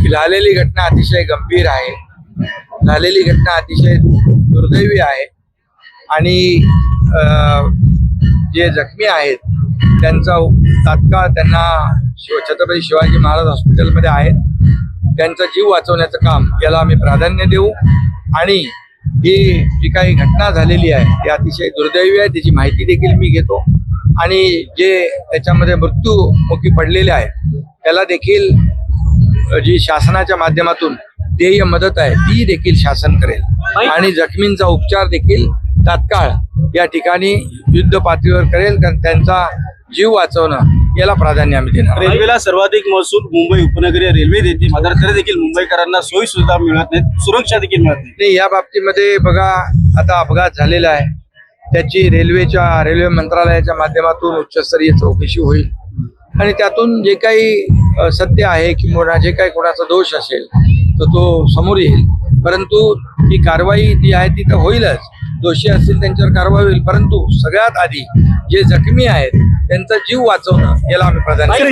झालेली घटना अतिशय गंभीर आहे. झालेली घटना अतिशय दुर्दैवी आहे आणि जे जखमी आहेत त्यांचा तात्काळ त्यांना छत्रपती शिवाजी महाराज हॉस्पिटलमध्ये आहेत. त्यांचा जीव वाचवण्याचं काम याला आम्ही प्राधान्य देऊ आणि ही जी काही घटना झालेली आहे ती अतिशय दुर्दैवी आहे. त्याची माहिती देखील मी घेतो आणि जे त्याच्यामध्ये मृत्यूमुखी पडलेले आहेत त्याला देखील जी शासनाच्या माध्यमातून देय मदत आहे ती देखील शासन करेल आणि जखमींचा उपचार देखील तात्काळ या ठिकाणी युद्ध पातळीवर करेल, कारण त्यांचा जीव वाचवणं याला प्राधान्य आम्ही देणार. रेल्वेला सर्वाधिक महसूल मुंबई उपनगरीय रेल्वे देते, मात्र तरी देखील मुंबईकरांना सोयी सुविधा मिळत नाहीत, सुरक्षा देखील मिळत नाही. या बाबतीमध्ये बघा, आता अपघात झालेला आहे त्याची रेल्वे मंत्रालयाच्या माध्यमातून उच्चस्तरीय चौकशी होईल आणि त्यातून जे काही सत्य आहे किंवा जे काही कोणाचा दोष असेल तर तो समोर येईल. परंतु ही कारवाई जी आहे ती तर होईलच, दोषी असतील त्यांच्यावर कारवाई होईल, परंतु सगळ्यात आधी जे जखमी आहेत त्यांचा जीव वाचवणं याला आम्ही प्राधान्य